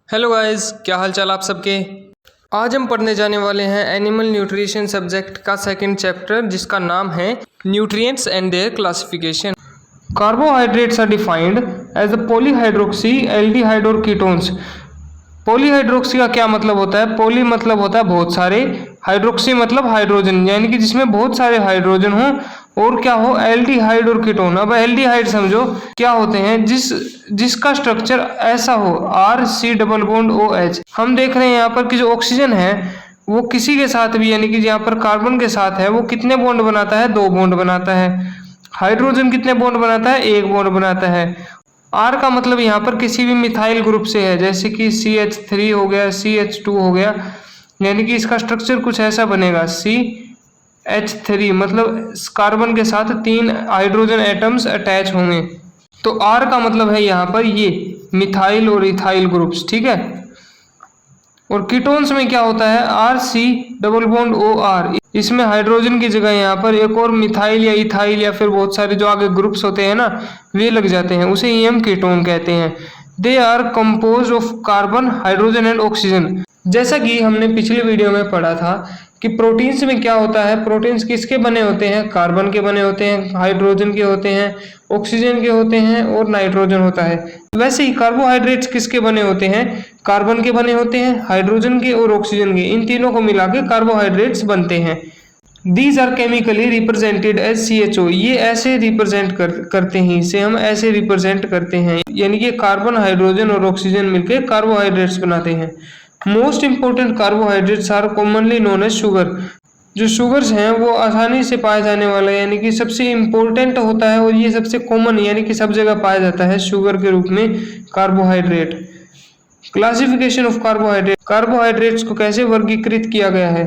Hello guys, क्या हाल चाल आप सबके। आज हम पढ़ने जाने वाले हैं एनिमल न्यूट्रिशन सब्जेक्ट का सेकंड चैप्टर, जिसका नाम है nutrients and their classification. Carbohydrates are defined as the polyhydroxy, aldehyde और कीटोन्स। पॉलीहाइड्रोक्सी का क्या मतलब होता है? पॉली मतलब होता है बहुत सारे, हाइड्रोक्सी मतलब हाइड्रोजन, यानी कि जिसमें बहुत सारे हाइड्रोजन हो, और क्या हो, एल्डिहाइड और कीटोन। अब एल्डिहाइड समझो क्या होते हैं, जिसका स्ट्रक्चर ऐसा हो, R C double bond OH। हम देख रहे हैं यहाँ पर कि जो ऑक्सीजन है वो किसी के साथ भी, यानी कि यहाँ पर कार्बन के साथ है, वो कितने बॉन्ड बनाता है? 2 बॉन्ड बनाता है। हाइड्रोजन कितने बॉन्ड बनाता है? 1 बॉन्ड बनाता है। आर का मतलब यहाँ पर किसी भी मिथाइल ग्रुप से है, जैसे कि CH3 हो गया, CH2 हो गया, यानी कि इसका स्ट्रक्चर कुछ ऐसा बनेगा, CH3 मतलब कार्बन के साथ 3 हाइड्रोजन एटम्स अटैच होंगे। तो आर का मतलब है यहाँ पर ये मिथाइल और इथाइल ग्रुप्स, ठीक है। और कीटोन्स में क्या होता है? R C double bond OR। इसमें हाइड्रोजन की जगह यहाँ पर एक और मिथाइल या इथाइल या फिर बहुत सारे जो आगे ग्रुप्स होते हैं ना, वे लग जाते हैं, उसे ही हम कीटोन कहते हैं। They are compose of carbon, hydrogen and oxygen. जैसा कि हमने पिछले वीडियो में पढ़ा था कि प्रोटीन्स में क्या होता है, प्रोटीन्स किसके बने होते हैं? कार्बन के बने होते हैं, हाइड्रोजन के होते हैं, ऑक्सीजन के होते हैं और नाइट्रोजन होता है। वैसे ही कार्बोहाइड्रेट्स किसके बने होते हैं? कार्बन के बने होते हैं, हाइड्रोजन के और ऑक्सीजन के, इन तीनों को मिला के कार्बोहाइड्रेट्स बनते हैं। These are chemically represented as CHO। ये ऐसे रिप्रेजेंट करते हैं, इसे हम ऐसे रिप्रेजेंट करते हैं, यानी कि कार्बन, हाइड्रोजन और ऑक्सीजन मिलकर कार्बोहाइड्रेट्स बनाते हैं। Most important carbohydrates are commonly known as sugar. जो शुगर्स हैं वो आसानी से पाया जाने वाला है, यानी कि सबसे इम्पोर्टेंट होता है, और ये सबसे कॉमन यानी कि सब जगह पाया जाता है शुगर के रूप में carbohydrate. Classification of carbohydrate. Carbohydrates को कैसे वर्गीकृत किया गया है?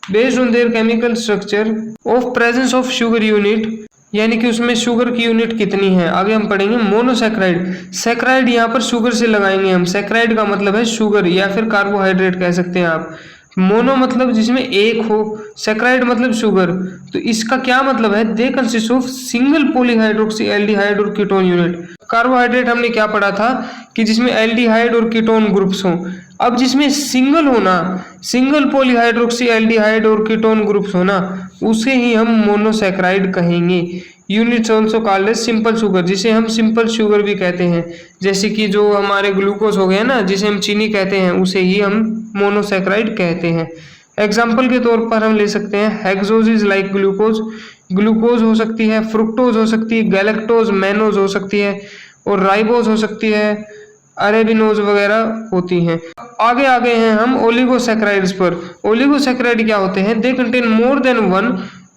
Based on there chemical structure of presence of sugar unit, यानी कि उसमें शुगर की यूनिट कितनी है। आगे हम पढ़ेंगे मोनोसैकराइड। सैकराइड यहाँ पर शुगर से लगाएंगे हम। सैकराइड का मतलब है शुगर या फिर कार्बोहाइड्रेट कह सकते हैं आप। मोनो मतलब जिसमें एक हो, सैकराइड मतलब शुगर। तो इसका क्या मतलब है? They consist of single polyhydroxy, aldehyde और कीटोन यूनिट। कार्बोहाइड्रेट हमने क्या पढ़ा था कि जिसमें एल्डिहाइड और कीटोन ग्रुप्स हों। अब जिसमें सिंगल होना, सिंगल पॉलीहाइड्रोक्सी, एल्डिहाइड और कीटोन ग्रुप्स होना, उसे ही हम मोनोसैकराइड कहेंगे। Units also called as simple sugar, जिसे हम सिंपल शुगर भी कहते हैं। जैसे कि जो हमारे ग्लूकोज हो गया ना, जिसे हम चीनी कहते हैं, उसे ही हम मोनोसैकराइड कहते हैं। एग्जाम्पल के तौर पर हम ले सकते हैं hexose is like glucose. Glucose हो सकती है, फ्रुक्टोज हो सकती है, गैलेक्टोज, मैनोज हो सकती है, और राइबोज हो सकती है, अरेबिनोज वगैरह होती हैं। आगे आगे हैं हम ओलिगोसैकराइड्स पर। ओलिगोसैकराइड क्या होते हैं? They contain more than 1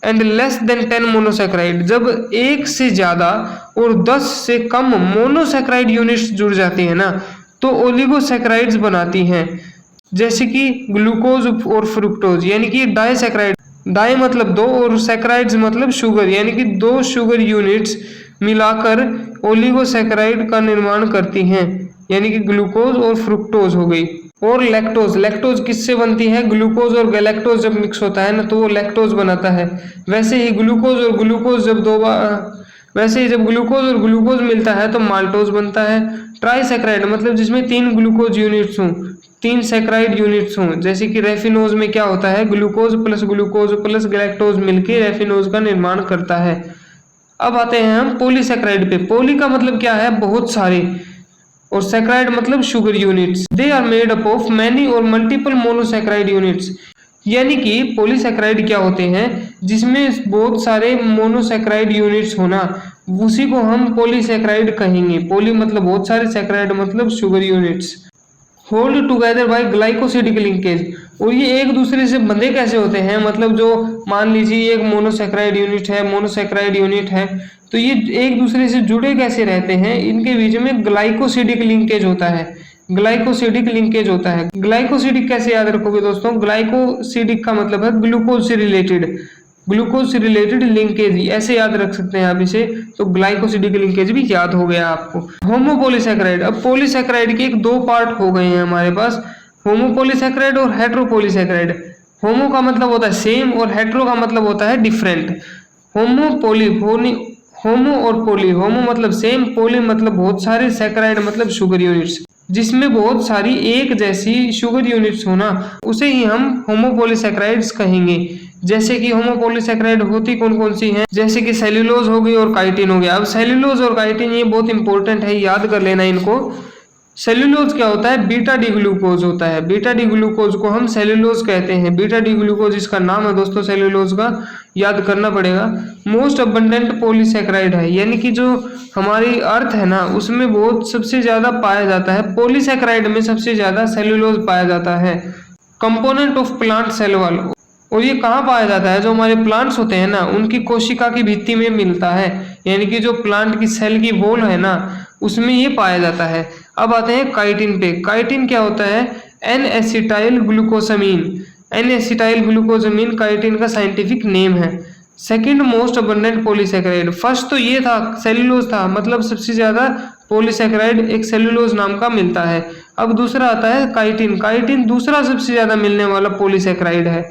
and less than 10 monosaccharide. जब 1 से ज्यादा और 10 से कम मोनोसैकराइड यूनिट्स जुड़ जाती है ना, तो ओलिगोसैकराइड्स बनाती हैं। जैसे कि ग्लूकोज और फ्रुक्टोज, यानी कि डाइसैकराइड। डाई मतलब 2 और सैकराइड्स मतलब शुगर, यानी कि 2 शुगर यूनिट्स मिलाकर ओलिगोसैकराइड का निर्माण करती हैं, यानी कि ग्लूकोज और फ्रुक्टोज हो गई। और लैक्टोज, लैक्टोज किससे बनती है? ग्लूकोज और गैलेक्टोज जब मिक्स होता है ना, तो वो लैक्टोज बनाता है। वैसे ही ग्लूकोज और ग्लूकोज जब जब ग्लूकोज और ग्लूकोज मिलता है तो माल्टोज बनता है। ट्राइसैकराइड मतलब जिसमें 3 ग्लूकोज यूनिट्स हों, 3 सैकराइड यूनिट्स हों। जैसे कि रेफिनोज में क्या होता है? ग्लूकोज प्लस गैलेक्टोज मिलकर रेफिनोज का निर्माण करता है। अब आते हैं हम पॉलीसैकराइड पे। पॉली का मतलब क्या है? बहुत सारे, और सैकराइड मतलब sugar units. They are made up of many और मल्टीपल मोनोसैकराइड यूनिट्स, यानी कि पॉलीसैकराइड क्या होते हैं? जिसमें बहुत सारे मोनोसैकराइड यूनिट्स होना, उसी को हम पॉलीसैकराइड कहेंगे। पॉली मतलब बहुत सारे, सैकराइड मतलब sugar units. Hold together by glycosidic linkage. और ये एक दूसरे से बंधे कैसे होते हैं? मतलब जो मान लीजिए एक मोनोसैकराइड यूनिट है, तो ये एक दूसरे से जुड़े कैसे रहते हैं? इनके बीच में ग्लाइकोसिडिक लिंकेज होता है। ग्लाइकोसिडिक लिंकेज होता है। ग्लाइकोसिडिक कैसे याद रखोगे दोस्तों? ग्लाइकोसिडिक का मतलब है ग्लूकोज से रिलेटेड लिंकेज, ऐसे याद रख सकते हैं आप इसे। तो ग्लाइकोसिडिक लिंकेज भी याद हो गया आपको। होमोपॉलीसैकराइड। अब पॉलीसैकराइड के 2 पार्ट हो गए हैं हमारे पास, होमोपॉलीसैकराइड और हेट्रोपॉलीसैकराइड। होमो का मतलब होता है सेम और हेट्रो का मतलब होता है डिफरेंट। होमो और पॉली, होमो मतलब सेम, पॉली मतलब बहुत सारे, सैकराइड मतलब शुगर यूनिट्स। जिसमें बहुत सारी एक जैसी शुगर यूनिट्स होना, उसे ही हम होमोपोलीसैकेराइड्स कहेंगे। जैसे कि होमोपोलीसैकेराइड होती कौन कौन सी हैं, जैसे कि सेल्यूलोज हो गई और काइटिन हो गया। अब सेल्यूलोज और काइटिन ये बहुत इंपॉर्टेंट है, याद कर लेना इनको। सेल्यूलोज क्या होता है, बीटा डी ग्लूकोज होता है। बीटा डी ग्लूकोज को हम सेल्यूलोज कहते हैं। बीटा डी ग्लूकोज इसका नाम है दोस्तों सेल्यूलोज का, याद करना पड़ेगा। मोस्ट अबंडेंट पॉलीसैकेराइड है, यानी कि जो हमारी अर्थ है ना उसमें बहुत सबसे ज्यादा पाया जाता है, पॉलीसैकेराइड में सबसे ज्यादा सेल्यूलोज पाया जाता है। Component of plant cell wall, और ये कहाँ पाया जाता है, जो हमारे प्लांट्स होते हैं ना उनकी कोशिका की भित्ति में मिलता है, यानी कि जो प्लांट की सेल की वॉल है ना उसमें ये पाया जाता है। अब आते हैं काइटिन पे। काइटिन क्या होता है, N acetyl glucosamine. N acetyl glucosamine chitin का साइंटिफिक नेम है। Second most abundant polysaccharide, first तो ये था सेल्यूलोज था, मतलब सबसे ज्यादा पॉलीसैकेराइड एक सेल्यूलोज नाम का मिलता है। अब दूसरा आता है काइटिन। काइटिन दूसरा सबसे ज्यादा मिलने वाला पॉलीसैकेराइड है,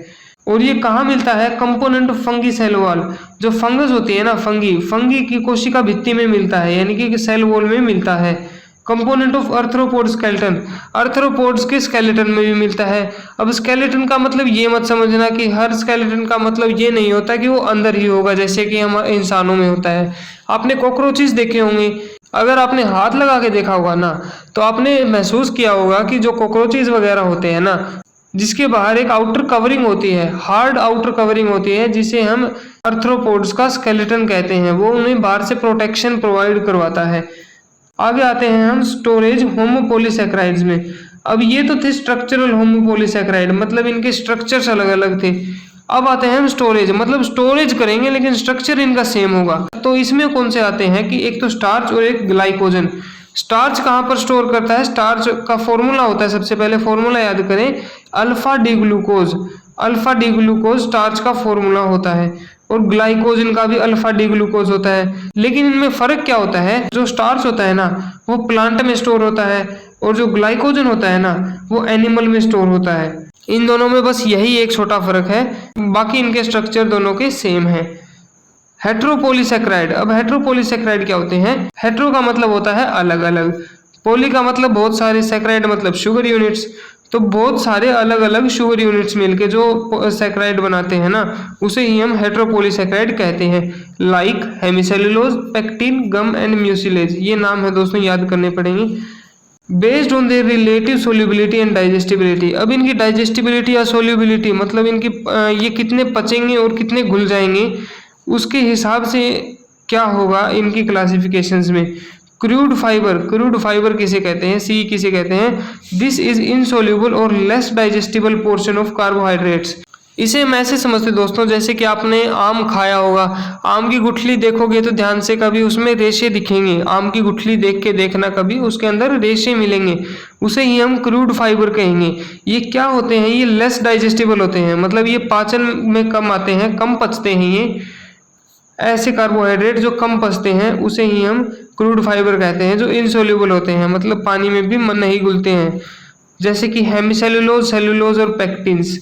और ये कहाँ मिलता है, component of fungi cell wall. जो फंगस होती है ना, फंगी की कोशिका भित्ति में मिलता है, यानी कि सेल वॉल में मिलता है। कंपोनेंट ऑफ अर्थ्रोपोड स्केलेटन, अर्थ्रोपोड्स के स्केलेटन में भी मिलता है। अब स्केलेटन का मतलब ये मत समझना कि हर स्केलेटन का मतलब ये नहीं होता कि वो अंदर ही होगा, जैसे कि हम इंसानों में होता है। आपने कॉकरोचेस देखे होंगे, अगर आपने हाथ लगा के देखा होगा ना तो आपने महसूस किया होगा कि जो कॉकरोचेस वगैरह होते हैं ना, जिसके बाहर एक आउटर कवरिंग होती है, हार्ड आउटर कवरिंग होती है, जिसे हम अर्थ्रोपोड्स का स्केलेटन कहते हैं, वो उन्हें बाहर से प्रोटेक्शन प्रोवाइड करवाता है। आगे आते हैं हम स्टोरेज होमोपोलीसैकेराइड्स में। अब ये तो थे स्ट्रक्चरल होमोपोलीसैकेराइड, मतलब इनके स्ट्रक्चर्स अलग अलग थे। अब आते हैं हम स्टोरेज, मतलब स्टोरेज करेंगे लेकिन स्ट्रक्चर इनका सेम होगा। तो इसमें कौन से आते हैं कि एक तो स्टार्च और एक ग्लाइकोजन। स्टार्च कहाँ पर स्टोर करता है, स्टार्च का फॉर्मूला होता है, सबसे पहले फॉर्मूला याद करें, alpha D glucose. Alpha D glucose starch का फॉर्मूला होता है, और ग्लाइकोजन का भी अल्फा डी ग्लूकोज होता है। लेकिन इनमें फर्क क्या होता है, जो स्टार्च होता है ना वो प्लांट में स्टोर होता है, और जो ग्लाइकोजन होता है ना वो एनिमल में स्टोर होता है। इन दोनों में बस यही एक छोटा फर्क है, बाकी इनके स्ट्रक्चर दोनों के सेम है। हेट्रोपोलीसैकेराइड, अब हेट्रोपोलीसैकेराइड क्या होते हैं, हेट्रो का मतलब होता है अलग अलग, पोली का मतलब बहुत सारे, सैकेराइड मतलब शुगर यूनिट्स। तो बहुत सारे अलग अलग शुगर यूनिट्स मिलके जो सैकेराइड बनाते हैं ना उसे ही हम हेट्रोपोलीसैकेराइड कहते हैं। Like hemicellulose, pectin, gum and mucilage, ये नाम है दोस्तों, याद करने पड़ेंगे। Based on their relative solubility and digestibility, अब इनकी डाइजेस्टिबिलिटी या सोल्यूबिलिटी मतलब इनकी ये कितने पचेंगे और कितने घुल जाएंगे, उसके हिसाब से क्या होगा इनकी क्लासिफिकेशंस में। क्रूड फाइबर किसे कहते हैं, सी किसे कहते हैं, दिस इज इनसोल्यूबल और less digestible portion of carbohydrates. इसे हम ऐसे समझते दोस्तों, जैसे कि आपने आम खाया होगा, आम की गुठली देखोगे तो ध्यान से कभी उसमें रेशे दिखेंगे, आम की गुठली देख के देखना कभी, उसके अंदर रेशे मिलेंगे, उसे ही हम क्रूड फाइबर कहेंगे। ये क्या होते हैं, ये लेस डाइजेस्टिबल होते हैं, मतलब ये पाचन में कम आते हैं, कम पचते हैं। ये ऐसे कार्बोहाइड्रेट जो कम पचते हैं उसे ही हम क्रूड फाइबर कहते हैं, जो इनसोल्यूबल होते हैं, मतलब पानी में भी नहीं घुलते हैं, जैसे कि हेमिसेल्यूलोज, सेल्यूलोज और पेक्टिन्स।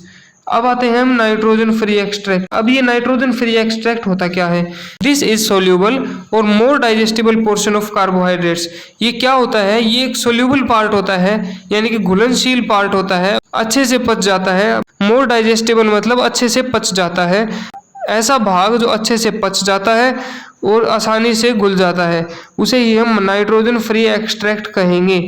अब आते हैं हम नाइट्रोजन फ्री एक्सट्रैक्ट। अब ये नाइट्रोजन फ्री एक्सट्रैक्ट होता क्या है, दिस इज सोल्यूबल और मोर डाइजेस्टिबल पोर्शन ऑफ कार्बोहाइड्रेट्स। ये क्या होता है, ये एक सोल्यूबल पार्ट होता है, यानी कि घुलनशील पार्ट होता है, अच्छे से पच जाता है। मोर डाइजेस्टिबल मतलब अच्छे से पच जाता है, ऐसा भाग जो अच्छे से पच जाता है और आसानी से घुल जाता है, उसे ही हम नाइट्रोजन फ्री एक्सट्रैक्ट कहेंगे।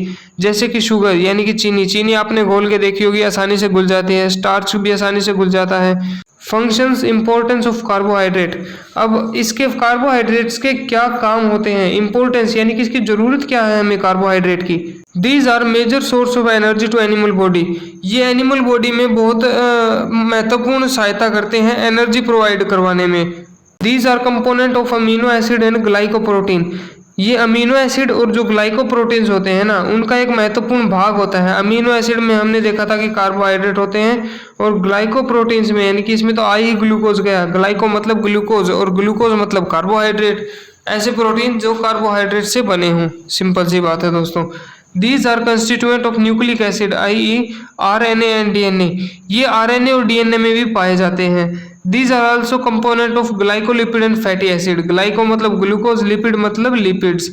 जैसे कि शुगर यानी कि चीनी आपने घोल के देखी होगी, आसानी से घुल जाती है, स्टार्च भी आसानी से घुल जाता है। फंक्शंस इंपॉर्टेंस ऑफ कार्बोहाइड्रेट, अब इसके कार्बोहाइड्रेट्स के क्या काम होते हैं, इंपॉर्टेंस यानी कि इसकी जरूरत क्या है हमें कार्बोहाइड्रेट की। These are major source of energy to animal body, ये एनिमल बॉडी में बहुत महत्वपूर्ण सहायता करते हैं एनर्जी प्रोवाइड करवाने में। These R component of amino acid and glycoprotein, ये अमीनो एसिड और जो ग्लाइकोप्रोटीन्स होते हैं ना उनका एक महत्वपूर्ण भाग होता है। अमीनो एसिड में हमने देखा था कि कार्बोहाइड्रेट होते हैं, और ग्लाइकोप्रोटीन्स में यानी कि इसमें तो आई ही ग्लूकोज गया, ग्लाइको मतलब ग्लूकोज और ग्लूकोज मतलब कार्बोहाइड्रेट, ऐसे प्रोटीन जो कार्बोहाइड्रेट से बने हों, सिंपल सी बात है दोस्तों। These are constituent of nucleic acid I RNA and DNA, ये आरएनए और डीएनए में भी पाए जाते हैं। These are also component of glycolipid and fatty acid, glyco मतलब ग्लूकोज, लिपिड मतलब लिपिड्स।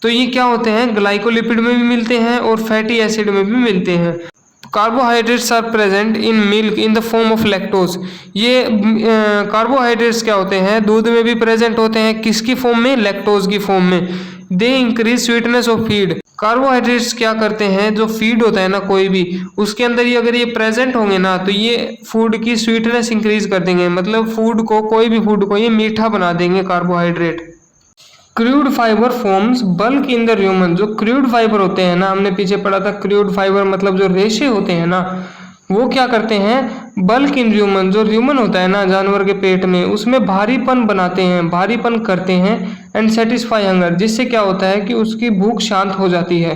तो ये क्या होते हैं, ग्लाइकोलिपिड में भी मिलते हैं और फैटी एसिड में भी मिलते हैं। Carbohydrates are present in milk in the form of lactose. ये कार्बोहाइड्रेट्स क्या होते हैं, दूध में भी प्रेजेंट होते हैं, किसकी फॉर्म में, लैक्टोज की फॉर्म में। They increase sweetness of feed. Carbohydrates क्या करते हैं, जो फीड होता है ना कोई भी, उसके अंदर ये अगर ये प्रेजेंट होंगे ना तो ये फूड की स्वीटनेस इंक्रीज कर देंगे, मतलब फूड को, कोई भी फूड को ये मीठा बना देंगे carbohydrate. Crude fibre forms bulk in the र्यूमन। जो क्रूड फाइबर होते हैं ना, हमने पीछे पढ़ा था क्रूड फाइबर मतलब जो रेशे होते हैं ना, वो क्या करते हैं, बल्क इन र्यूमन, जो र्यूमन होता है ना जानवर के पेट में, उसमें भारीपन बनाते हैं, भारीपन करते हैं। एंड सेटिस्फाई हंगर, जिससे क्या होता है कि उसकी भूख शांत हो जाती है।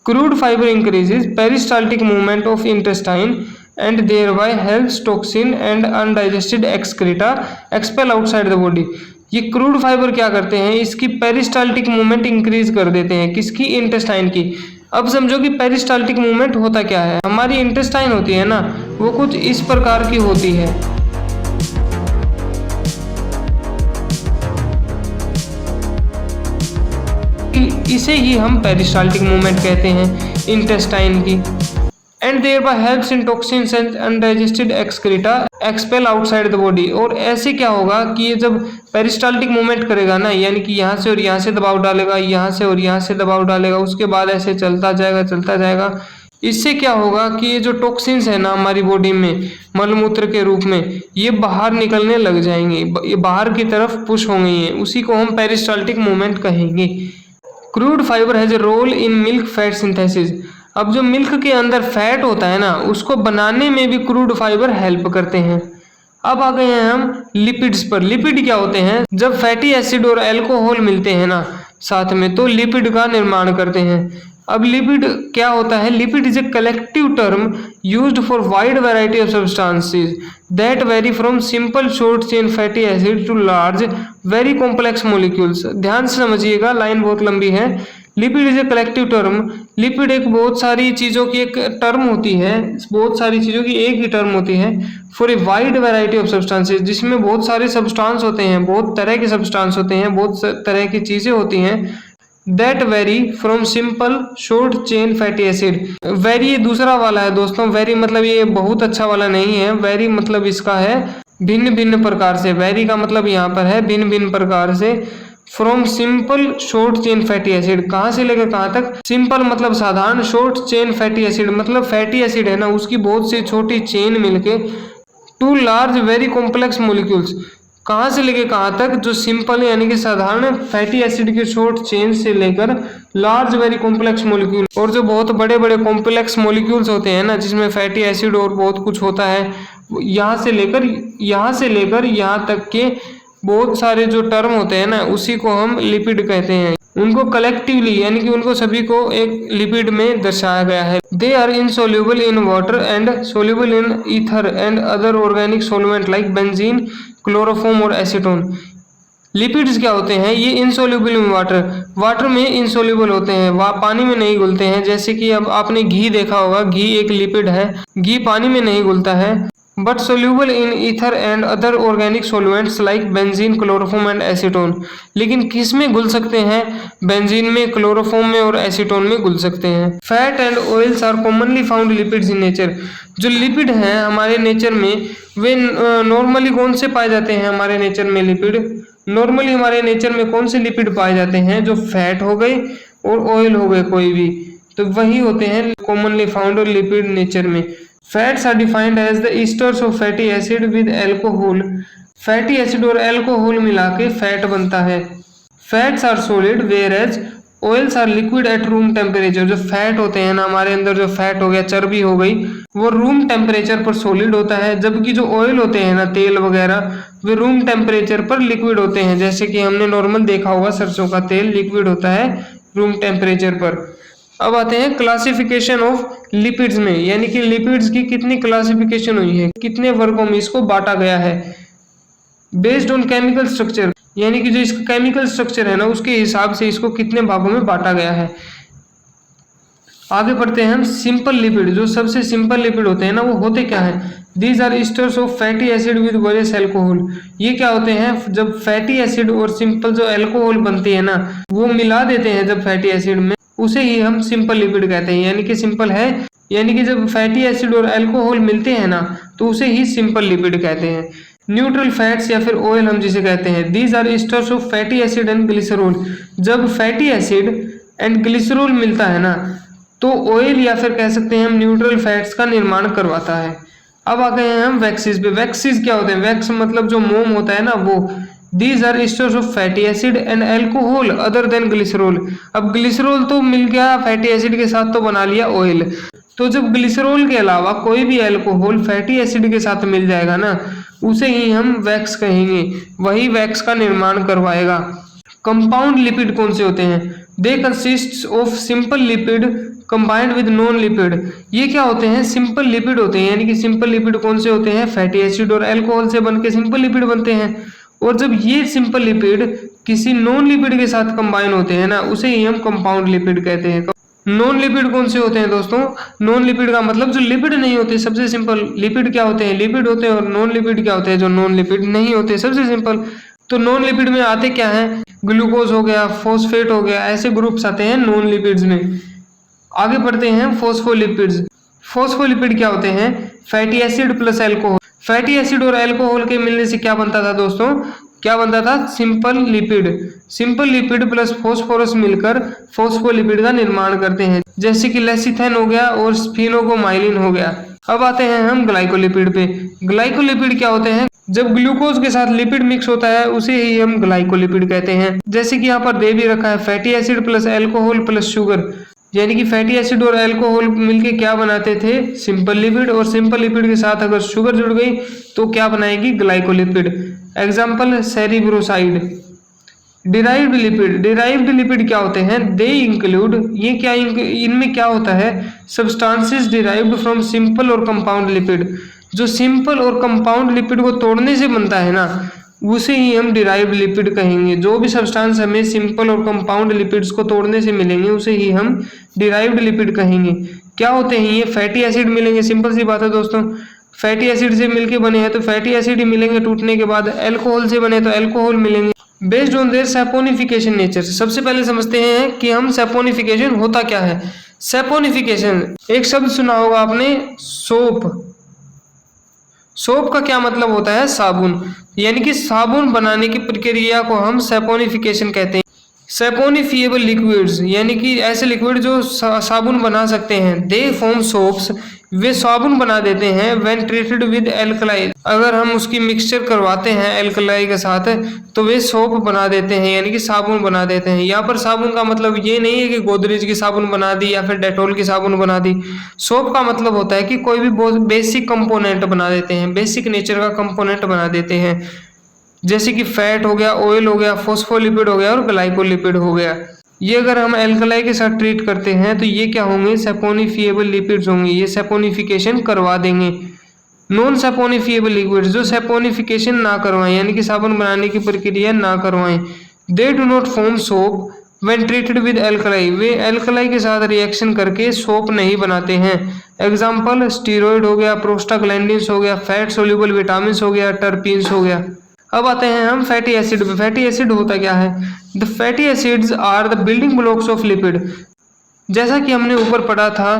Crude fibre increases peristaltic movement of intestine and thereby helps toxin and undigested excreta expel outside the body. ये क्रूड फाइबर क्या करते हैं, इसकी पेरिस्टाल्टिक मूवमेंट इंक्रीज कर देते हैं, किसकी, इंटेस्टाइन की। अब समझो कि पेरिस्टाल्टिक मूवमेंट होता क्या है, हमारी इंटेस्टाइन होती है ना, वो कुछ इस प्रकार की होती है। इसे ही हम पेरिस्टाल्टिक मूवमेंट कहते हैं, इंटेस्टाइन की। And thereby helps in toxins and undigested excreta expel outside the body. और ऐसे क्या होगा कि ये जब पेरिस्टाल्टिक मूवमेंट करेगा ना, यानी कि यहाँ से और यहाँ से दबाव डालेगा, यहाँ से और यहाँ से दबाव डालेगा, उसके बाद ऐसे चलता जाएगा चलता जाएगा। इससे क्या होगा कि ये जो टॉक्सिन्स है ना हमारी बॉडी में मलमूत्र के रूप में, ये बाहर निकलने लग जाएंगे, ये बाहर की तरफ पुश होंगे, ये उसी को हम पेरिस्टाल्टिक मूवमेंट कहेंगे। Crude fibre has a role in milk fat synthesis. अब जो मिल्क के अंदर फैट होता है ना, उसको बनाने में भी क्रूड फाइबर हेल्प करते हैं। अब आ गए हैं हम लिपिड्स पर। लिपिड क्या होते हैं, जब फैटी एसिड और अल्कोहल मिलते हैं ना साथ में, तो लिपिड का निर्माण करते हैं। अब लिपिड क्या होता है, lipid is a collective term used for wide variety of substances that vary from simple short chain fatty acid to large very complex molecules. ध्यान से समझिएगा, लाइन बहुत लंबी है। Lipid is a collective term. Lipid एक बहुत सारी चीज़ों की एक टर्म होती है, बहुत सारी चीज़ों की एक ही टर्म होती है for a wide variety of substances, जिसमें बहुत सारे सब्सटेंस होते हैं, बहुत तरह के सब्सटेंस होते हैं, बहुत तरह की चीज़ें होती हैं। That vary from simple short chain fatty acid. Very ये दूसरा वाला है दोस्तों, वेरी मतलब ये बहुत अच्छा वाला नहीं है, वेरी मतलब इसका है भिन्न भिन्न प्रकार से। वेरी का मतलब यहाँ पर है भिन्न भिन्न प्रकार से। From simple short chain fatty acid, कहाँ से लेकर कहाँ तक, सिंपल मतलब साधारण, शॉर्ट चेन फैटी एसिड मतलब फैटी एसिड है ना उसकी बहुत सी छोटी चेन मिलके, to large very complex molecules, कहाँ से लेके कहाँ तक, जो सिंपल यानी कि साधारण फैटी एसिड के शॉर्ट चेन से लेकर लार्ज वेरी कॉम्प्लेक्स मॉलिक्यूल, और जो बहुत बड़े बड़े कॉम्प्लेक्स मॉलिक्यूल्स होते हैं ना जिसमें फैटी एसिड और बहुत कुछ होता है, यहाँ से लेकर यहाँ तक के बहुत सारे जो टर्म होते हैं ना उसी को हम लिपिड कहते हैं। उनको कलेक्टिवली यानी कि उनको सभी को एक लिपिड में दर्शाया गया है। They are insoluble in water and soluble in ether and other organic solvent like benzene, chloroform और एसीटोन। लिपिड्स क्या होते हैं, ये इनसोल्यूबल इन वाटर में इनसोल्यूबल होते हैं, वह पानी में नहीं घुलते हैं। जैसे कि अब आपने घी देखा होगा, घी एक लिपिड है, घी पानी में नहीं घुलता है। But soluble in ether and other organic solvents like benzene, chloroform and acetone. लेकिन किस में घुल सकते हैं, बेंजीन में, क्लोरोफॉर्म में और एसीटोन में घुल सकते हैं। Fat and oils are commonly found lipids in nature. जो लिपिड हैं हमारे नेचर में, वे नॉर्मली कौन से पाए जाते हैं हमारे नेचर में लिपिड, नॉर्मली हमारे नेचर में कौन से लिपिड पाए जाते हैं, जो फैट हो गए और ऑयल हो गए कोई भी, तो वही होते हैं कॉमनली फाउंड लिपिड नेचर में। Fats are defined as the esters of fatty acid with alcohol. Fatty acid और एल्कोहल मिला के फैट बनता है। Fats are solid whereas oils are liquid at room temperature. जो फैट होते हैं ना हमारे अंदर, जो फैट हो गया, चर्बी हो गई, वो रूम टेम्परेचर पर सॉलिड होता है, जबकि जो ऑयल होते हैं ना, तेल वगैरह, वे रूम टेम्परेचर पर लिक्विड होते हैं। जैसे कि हमने नॉर्मल देखा होगा, सरसों का तेल लिक्विड होता है रूम टेम्परेचर पर। अब आते हैं क्लासिफिकेशन ऑफ लिपिड्स में, यानी कि लिपिड्स की कितनी क्लासिफिकेशन हुई है, कितने वर्गों में इसको बांटा गया है। बेस्ड ऑन केमिकल स्ट्रक्चर, यानी कि जो इसका केमिकल स्ट्रक्चर है ना उसके हिसाब से इसको कितने भागों में बांटा गया है। आगे पढ़ते हैं हम सिंपल लिपिड। जो सबसे सिंपल लिपिड होते हैं ना, वो होते क्या है? These are esters of fatty acid with various alcohol. ये क्या होते हैं? जब फैटी एसिड और सिंपल जो अल्कोहल बनती है ना, वो मिला देते हैं जब फैटी एसिड में, उसे ही हम सिंपल लिपिड कहते हैं। यानी कि सिंपल है, यानी कि जब फैटी एसिड और अल्कोहल मिलते हैं ना, तो उसे ही सिंपल लिपिड कहते हैं। न्यूट्रल फैट्स या फिर ऑयल हम जिसे कहते हैं, these are esters of fatty acid and glycerol. जब फैटी एसिड एंड ग्लिसरॉल मिलता है ना, तो ऑयल या फिर कह सकते हैं हम न्यूट्रल फैट्स का निर्माण करवाता है। अब आ गए हैं हम वैक्सीज पे। वैक्सीज क्या होते हैं? वैक्स मतलब जो मोम होता है ना, वो। These are esters of fatty acid and alcohol other than glycerol. अब ग्लिसरॉल तो मिल गया फैटी एसिड के साथ, तो बना लिया ऑयल। तो जब ग्लिसरॉल के अलावा कोई भी अल्कोहल फैटी एसिड के साथ मिल जाएगा ना, उसे ही हम वैक्स कहेंगे। वही वैक्स का निर्माण करवाएगा। कंपाउंड लिपिड कौन से होते हैं? They consist of simple lipid combined with non lipid. ये क्या होते हैं? सिंपल लिपिड होते हैं। यानी कि सिंपल लिपिड कौन से होते हैं? फैटी एसिड और अल्कोहल से बनके सिंपल लिपिड बनते हैं। और जब ये सिंपल लिपिड किसी नॉन लिपिड के साथ कंबाइन होते हैं ना, उसे ही हम कंपाउंड लिपिड कहते हैं। नॉन लिपिड कौन से होते हैं दोस्तों? नॉन लिपिड का मतलब जो लिपिड नहीं होते। सबसे सिंपल लिपिड क्या होते हैं? लिपिड होते हैं। और नॉन लिपिड क्या होते हैं? जो नॉन लिपिड नहीं होते। सबसे सिंपल। तो नॉन लिपिड में आते क्या है? ग्लूकोज हो गया, फॉस्फेट हो गया, ऐसे ग्रुप्स आते हैं नॉन लिपिड्स में। आगे बढ़ते हैं फॉस्फोलिपिड्स। फॉस्फोलिपिड क्या होते हैं? Fatty acid plus alcohol. Fatty acid और अल्कोहल के मिलने से क्या बनता था दोस्तों? क्या बनता था? Simple lipid. Simple lipid plus phosphorus मिलकर फॉस्फोलिपिड का निर्माण करते हैं, जैसे कि लेसिथेन हो गया और स्फिनोगोमाइलिन हो गया। अब आते हैं हम ग्लाइकोलिपिड पे। ग्लाइकोलिपिड क्या होते हैं? जब ग्लूकोज के साथ लिपिड मिक्स होता है, उसे ही हम ग्लाइकोलिपिड कहते हैं। जैसे कि यहाँ पर दे भी रखा है, fatty acid plus alcohol plus sugar. यानी कि फैटी एसिड और अल्कोहल मिलके क्या बनाते थे? Simple lipid. और सिंपल लिपिड के साथ अगर शुगर जुड़ गई तो क्या बनाएगी? Glycolipid. Example cerebroside. Derived lipid. Derived lipid क्या होते हैं? दे इंक्लूड, ये क्या इनमें क्या होता है? सब्सटेंसेस डिराइव्ड फ्रॉम सिंपल और कंपाउंड लिपिड। जो सिंपल और कंपाउंड लिपिड को तोड़ने से बनता है ना, उसे ही हम डिराइव्ड लिपिड कहेंगे। जो भी सब्सटेंस हमें सिंपल और कंपाउंड लिपिड्स को तोड़ने से मिलेंगे, उसे ही हम डिराइव्ड लिपिड कहेंगे। क्या होते हैं ये? फैटी एसिड मिलेंगे। सिंपल सी बात है दोस्तों, फैटी एसिड से मिलके बने हैं तो फैटी एसिड ही मिलेंगे टूटने के बाद। अल्कोहल से बने तो अल्कोहल मिलेंगे। Based on there saponification nature. सबसे पहले समझते हैं कि हम सैपोनिफिकेशन होता क्या है। सैपोनिफिकेशन एक शब्द सुना होगा आपने, सोप। सोप का क्या मतलब होता है? साबुन। यानी कि साबुन बनाने की प्रक्रिया को हम सैपोनिफिकेशन कहते हैं। सैपोनिफिएबल लिक्विड्स, यानी कि ऐसे लिक्विड जो साबुन बना सकते हैं। दे फॉर्म सोप्स, वे साबुन बना देते हैं। व्हेन ट्रीटेड विद एल्कलाई, अगर हम उसकी मिक्सचर करवाते हैं एल्कलाई के साथ, तो वे सोप बना देते हैं, यानी कि साबुन बना देते हैं। यहाँ पर साबुन का मतलब ये नहीं है कि गोदरेज की साबुन बना दी या फिर डेटोल की साबुन बना दी। सोप का मतलब होता है कि कोई भी बहुत बेसिक कंपोनेंट बना देते हैं, बेसिक नेचर का कंपोनेंट बना देते हैं, जैसे कि फैट हो गया, ऑयल हो गया, फॉस्फोलिपिड हो गया और ग्लाइकोलिपिड हो गया। ये अगर हम एल्कलाई के साथ ट्रीट करते हैं तो ये क्या होंगे? सैपोनिफिएबल लिपिड्स होंगे। ये सैपोनिफिकेशन करवा देंगे। नॉन सैपोनिफिएबल लिक्विड्स, जो सैपोनिफिकेशन ना करवाएं, यानी कि साबुन बनाने की प्रक्रिया ना करवाएं। They do not form soap when treated with alkali, way alkali के साथ रिएक्शन करके सोप नहीं बनाते हैं। एग्जाम्पल स्टीरॉयड हो गया, प्रोस्टाग्लैंडिन्स हो गया, फैट सोल्यूबल विटामिन हो गया, टर्पीन्स हो गया। अब आते हैं हम फैटी एसिड पे। फैटी एसिड होता क्या है? The fatty acids are the building blocks of lipid. जैसा कि हमने ऊपर पढ़ा था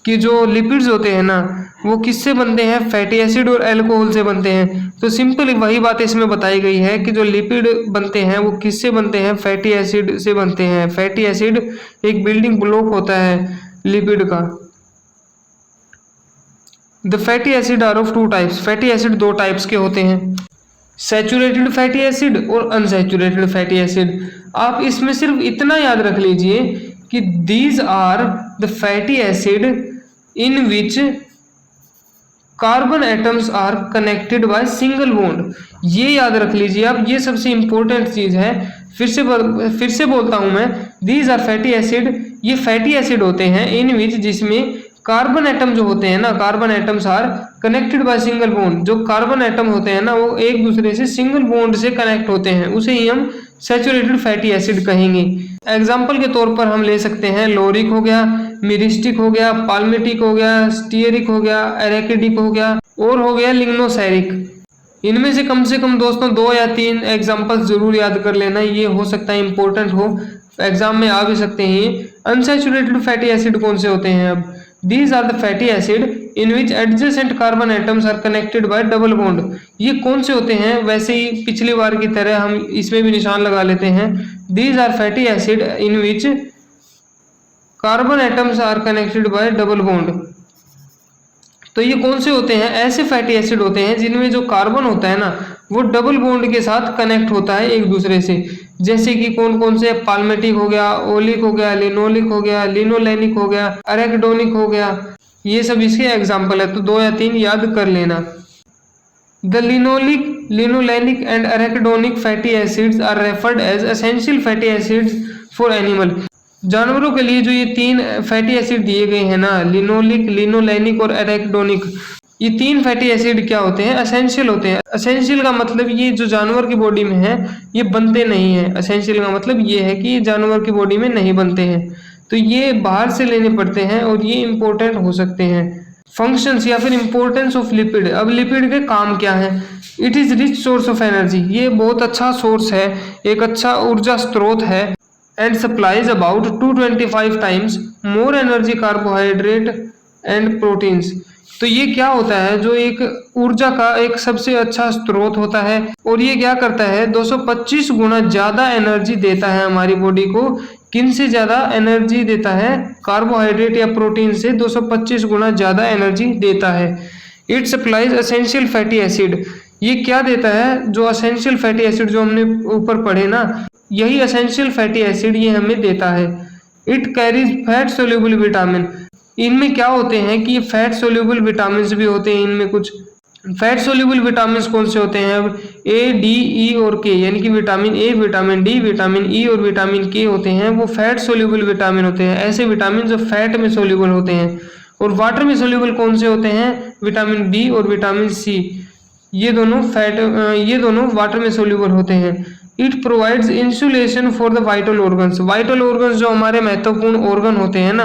कि जो लिपिड्स होते हैं ना, वो किससे बनते हैं? फैटी एसिड और अल्कोहल से बनते हैं। तो सिंपल वही बात इसमें बताई गई है कि जो लिपिड बनते हैं वो किससे बनते हैं? फैटी एसिड से बनते हैं। फैटी एसिड एक बिल्डिंग ब्लॉक होता है लिपिड का। The fatty acid are of two types. Fatty acid दो टाइप्स के होते हैं, सैचुरेटेड फैटी एसिड और अनसैचुरेटेड फैटी एसिड। आप इसमें सिर्फ इतना याद रख लीजिए कि these are the fatty acid in which carbon atoms are connected by single bond. ये याद रख लीजिए आप, ये सबसे इंपॉर्टेंट चीज है। फिर से बोलता हूं मैं, दीज आर फैटी एसिड, ये फैटी एसिड होते हैं इन विच, जिसमें कार्बन एटम जो होते हैं ना, carbon atoms are connected by single bond. जो कार्बन एटम होते हैं ना, वो एक दूसरे से सिंगल बॉन्ड से कनेक्ट होते हैं, उसे ही हम सैचुरेटेड फैटी एसिड कहेंगे। एग्जाम्पल के तौर पर हम ले सकते हैं लोरिक हो गया, मिरिस्टिक हो गया, पाल्मेटिक हो गया, स्टीयरिक हो गया, एरेकिडिक हो गया और हो गया लिग्नोसेरिक। इनमें से कम दोस्तों 2 या 3 एग्जाम्पल्स जरूर याद कर लेना, ये हो सकता है इंपॉर्टेंट हो, एग्जाम में आ भी सकते हैं। अनसैचुरेटेड फैटी एसिड कौन से होते हैं? अब these are the fatty acid in which adjacent carbon atoms are connected by double bond. ये कौन से होते हैं? वैसे ही पिछली बार की तरह हम इसमें भी निशान लगा लेते हैं। These are fatty acid in which carbon atoms are connected by double bond. तो ये कौन से होते हैं? ऐसे फैटी एसिड होते हैं जिनमें जो कार्बन होता है ना वो डबल बॉन्ड के साथ कनेक्ट होता है एक दूसरे से। जैसे कि कौन कौन से? पाल्मेटिक हो गया, ओलिक हो गया, लिनोलिक हो गया, लिनोलेनिक हो गया, अरेकिडोनिक हो गया। ये सब इसके एग्जाम्पल है, तो 2 या 3 याद कर लेना। The linoleic, linolenic and arachidonic fatty acids are referred as essential fatty acids for animal. जानवरों के लिए जो ये 3 फैटी एसिड दिए गए हैं ना, लिनोलिक, लिनोलेनिक और एरेकिडोनिक, ये 3 फैटी एसिड क्या होते हैं? एसेंशियल होते हैं। एसेंशियल का मतलब ये जो जानवर की बॉडी में है ये बनते नहीं है। एसेंशियल का मतलब ये है कि ये जानवर की बॉडी में नहीं बनते हैं, तो ये बाहर से लेने पड़ते हैं और ये इंपॉर्टेंट हो सकते हैं। फंक्शंस या फिर इंपॉर्टेंस ऑफ लिपिड। अब लिपिड के काम क्या है? It is rich source of energy, ये बहुत अच्छा सोर्स है, एक अच्छा ऊर्जा स्रोत है। And supplies about 225 times more energy carbohydrate and proteins. तो ये क्या होता है? जो एक ऊर्जा का एक सबसे अच्छा स्रोत होता है और ये क्या करता है? 225 गुना ज्यादा एनर्जी देता है हमारी बॉडी को। किन से ज्यादा एनर्जी देता है? कार्बोहाइड्रेट या प्रोटीन से 225 गुना ज्यादा एनर्जी देता है। It supplies essential fatty acid, ये क्या देता है? जो एसेंशियल फैटी एसिड जो हमने ऊपर पढ़े ना, यही एसेंशियल फैटी एसिड ये हमें देता है। It carries fat soluble vitamin, इनमें क्या होते हैं कि फैट सोल्यूबल विटामिन भी होते हैं इनमें कुछ। फैट सोल्यूबल विटामिन कौन से होते हैं? अब ए, डी, ई और के, यानी कि vitamin A, vitamin D, vitamin E और विटामिन के होते हैं, वो फैट सोल्यूबल विटामिन होते हैं। ऐसे विटामिन जो फैट में सोल्यूबल होते हैं। और वाटर में सोल्यूबल कौन से होते हैं? विटामिन बी और विटामिन सी, ये दोनों वाटर में सोल्यूबल होते हैं। It provides insulation for the vital organs, vital organs जो हमारे महत्वपूर्ण ऑर्गन होते हैं ना,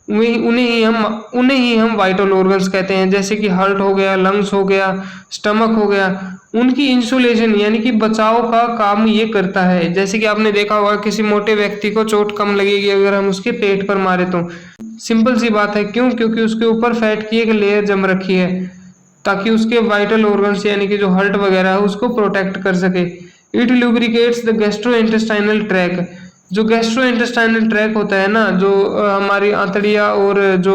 उन्हें ही हम वाइटल ऑर्गन्स कहते हैं। जैसे कि हार्ट हो गया, लंग्स हो गया, स्टमक हो गया, उनकी इंसुलेशन यानी कि बचाव का काम ये करता है। जैसे कि आपने देखा होगा किसी मोटे व्यक्ति को चोट कम लगेगी अगर हम उसके पेट पर मारे तो। सिंपल सी बात है, क्यों? क्योंकि उसके ऊपर फैट की एक लेयर जम रखी है ताकि उसके वाइटल ऑर्गन्स यानी कि जो हार्ट वगैरह है उसको प्रोटेक्ट कर सके। It lubricates the gastrointestinal tract, जो गैस्ट्रोइंटेस्टाइनल ट्रैक होता है ना, जो हमारी आंतड़ियाँ और जो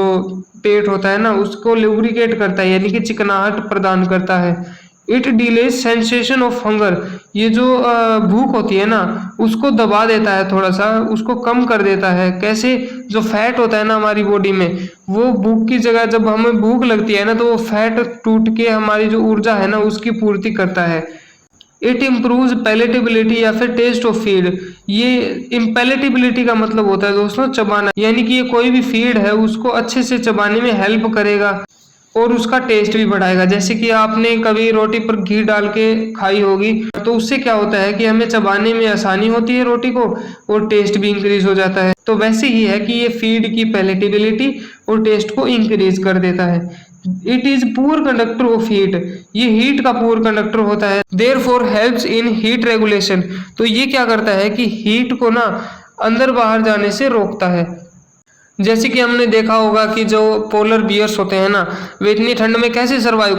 पेट होता है ना, उसको लुब्रिकेट करता है यानी कि चिकनाहट प्रदान करता है। It delays sensation of hunger, ये जो भूख होती है ना उसको दबा देता है, थोड़ा सा उसको कम कर देता है। कैसे? जो फैट होता है ना हमारी बॉडी में, वो भूख की जगह जब हमें भूख लगती है ना तो वो फैट टूट के हमारी जो ऊर्जा है ना उसकी पूर्ति करता है। इट इम्प्रूव्स पैलेटेबिलिटी या फिर टेस्ट ऑफ फीड, ये इम्पैलेटेबिलिटी का मतलब होता है दोस्तों चबाना, यानी कि ये कोई भी फीड है उसको अच्छे से चबाने में हेल्प करेगा और उसका टेस्ट भी बढ़ाएगा। जैसे कि आपने कभी रोटी पर घी डाल के खाई होगी तो उससे क्या होता है कि हमें चबाने में आसानी होती है रोटी को और टेस्ट भी इंक्रीज हो जाता है। तो वैसे ही है कि ये फीड की पैलेटेबिलिटी और टेस्ट को इंक्रीज कर देता है। It is poor conductor of heat, ये हीट का पुअर कंडक्टर होता है। Therefore helps in heat regulation, तो ये क्या करता है कि हीट को ना अंदर बाहर जाने से रोकता है। जैसे कि हमने देखा होगा कि जो पोलर बियर्स होते हैं ना, वे इतनी ठंड में कैसे सरवाइव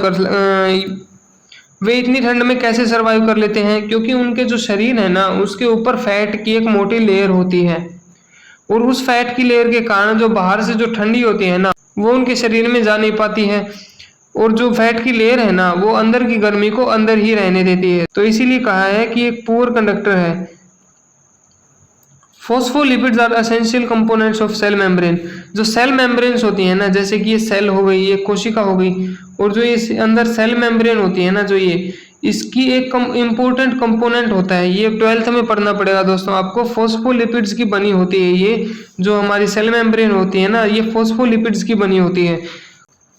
कर लेते हैं? क्योंकि उनके जो शरीर है ना उसके ऊपर फैट की एक मोटी लेयर होती है और उस फैट की लेयर के कारण जो बाहर से जो ठंडी होती है ना वो उनके शरीर में जा नहीं पाती है और जो फैट की लेयर है ना वो अंदर की गर्मी को अंदर ही रहने देती है। तो इसीलिए कहा है कि एक पुअर कंडक्टर है। Phospholipids are essential components of cell membrane, जो सेल मेम्ब्रेन्स होती है ना, जैसे कि ये सेल हो गई, ये कोशिका हो गई, और जो ये अंदर सेल मेम्ब्रेन होती है ना, जो ये इसकी एक इम्पोर्टेंट कंपोनेंट होता है। ये 12th में पढ़ना पड़ेगा दोस्तों आपको। फॉस्फोलिपिड्स की बनी होती है, ये जो हमारी सेल मेम्ब्रेन होती है ना ये फॉस्फोलिपिड्स की बनी होती है।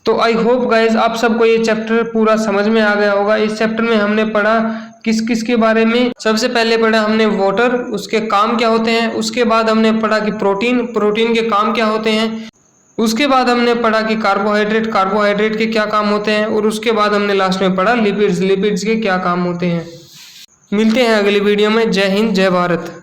तो आई होप गाइज आप सबको ये चैप्टर पूरा समझ में आ गया होगा। इस चैप्टर में हमने पढ़ा किस किस के बारे में। सबसे पहले पढ़ा हमने वाटर, उसके काम क्या होते हैं। उसके बाद हमने पढ़ा कि प्रोटीन, प्रोटीन के काम क्या होते हैं। उसके बाद हमने पढ़ा कि कार्बोहाइड्रेट, कार्बोहाइड्रेट के क्या काम होते हैं। और उसके बाद हमने लास्ट में पढ़ा लिपिड्स, लिपिड्स के क्या काम होते हैं। मिलते हैं अगली वीडियो में। जय हिंद, जय भारत।